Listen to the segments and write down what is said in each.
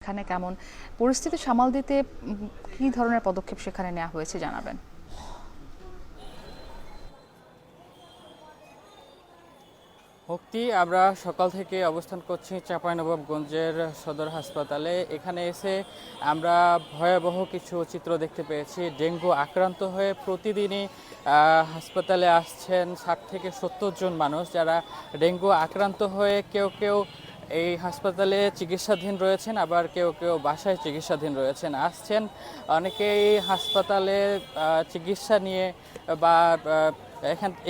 সেখানে কেমন পরিস্থিতি সামাল দিতে কী ধরনের পদক্ষেপ সেখানে নেওয়া হয়েছে জানাবেন। মুক্তি, আমরা সকাল থেকে অবস্থান করছি চাঁপাইনবাবগঞ্জের সদর হাসপাতালে। এখানে এসে আমরা ভয়াবহ কিছু চিত্র দেখতে পেয়েছি। ডেঙ্গু আক্রান্ত হয়ে প্রতিদিনই হাসপাতালে আসছেন 60 থেকে 70 জন মানুষ, যারা ডেঙ্গু আক্রান্ত হয়ে কেউ কেউ এই হাসপাতালে চিকিৎসাধীন রয়েছেন, আবার কেউ কেউ বাসায় চিকিৎসাধীন রয়েছেন। আসছেন অনেকেই হাসপাতালে চিকিৎসা নিয়ে বা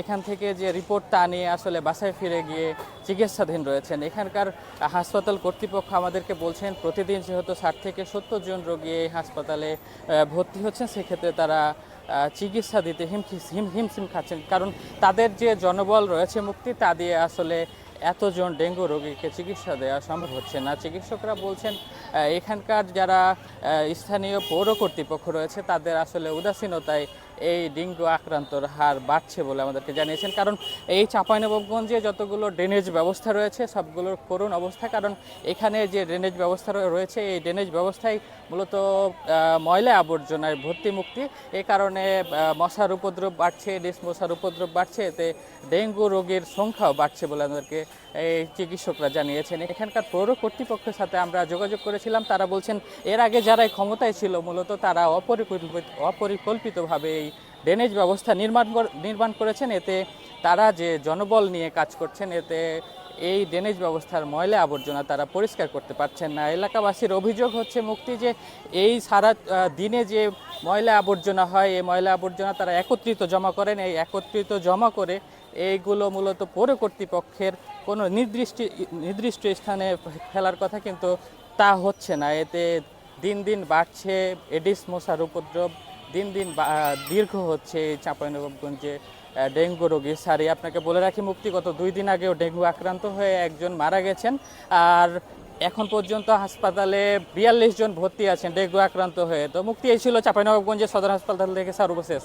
এখান থেকে যে রিপোর্ট তা নিয়ে আসলে বাসায় ফিরে গিয়ে চিকিৎসাধীন রয়েছেন। এখানকার হাসপাতাল কর্তৃপক্ষ আমাদেরকে বলছেন প্রতিদিন যেহেতু 60 থেকে 70 জন রোগী এই হাসপাতালে ভর্তি হচ্ছেন, সেক্ষেত্রে তারা চিকিৎসা দিতে হিমশিম খাচ্ছেন, কারণ তাদের যে জনবল রয়েছে মুক্তি, তা দিয়ে আসলে এতজন ডেঙ্গু রোগীকে চিকিৎসা দেওয়া সম্ভব হচ্ছে না। চিকিৎসকরা বলছেন এখানকার যারা স্থানীয় পৌর কর্তৃপক্ষ রয়েছে তাদের আসলে উদাসীনতায় এই ডেঙ্গু আক্রান্তর হার বাড়ছে বলে আমাদেরকে জানিয়েছেন। কারণ এই চাঁপাইনবাবগঞ্জে যতগুলো ড্রেনেজ ব্যবস্থা রয়েছে সবগুলোর করুণ অবস্থা, কারণ এখানে যে ড্রেনেজ ব্যবস্থা রয়েছে এই ড্রেনেজ ব্যবস্থায় মূলত ময়লা আবর্জনায় ভর্তি মুক্তি। এ কারণে মশার উপদ্রব বাড়ছে, এডিস মশার উপদ্রব বাড়ছে, এতে ডেঙ্গু রোগীর সংখ্যাও বাড়ছে বলে আমাদেরকে এই চিকিৎসকরা জানিয়েছেন। এখানকার পৌর কর্তৃপক্ষের সাথে আমরা যোগাযোগ করেছিলাম, তারা বলছেন এর আগে যারা ক্ষমতায় ছিল মূলত তারা অপরিকল্পিতভাবে এই ড্রেনেজ ব্যবস্থা নির্মাণ করেছেন। এতে তারা যে জনবল নিয়ে কাজ করছেন, এতে এই ড্রেনেজ ব্যবস্থার ময়লা আবর্জনা তারা পরিষ্কার করতে পারছেন না। এলাকাবাসীর অভিযোগ হচ্ছে মুক্তি যে এই সারা দিনে যে ময়লা আবর্জনা হয়, এই ময়লা আবর্জনা তারা একত্রিত জমা করেন। এই একত্রিত জমা করে এইগুলো মূলত পৌর কর্তৃপক্ষের কোনো নির্দিষ্ট স্থানে ফেলার কথা, কিন্তু তা হচ্ছে না। এতে দিন দিন বাড়ছে এডিস মশার উপদ্রব, দিন দিন দীর্ঘ হচ্ছে এই চাঁপাইনবাবগঞ্জে ডেঙ্গু রোগী সারি। আপনাকে বলে রাখি মুক্তি, গত 2 দিন আগেও ডেঙ্গু আক্রান্ত হয়ে একজন মারা গেছেন, আর এখন পর্যন্ত হাসপাতালে 42 জন ভর্তি আছেন ডেঙ্গু আক্রান্ত হয়ে। তো মুক্তি, এই ছিল চাঁপাইনবাবগঞ্জের সদর হাসপাতাল থেকে সর্বশেষ।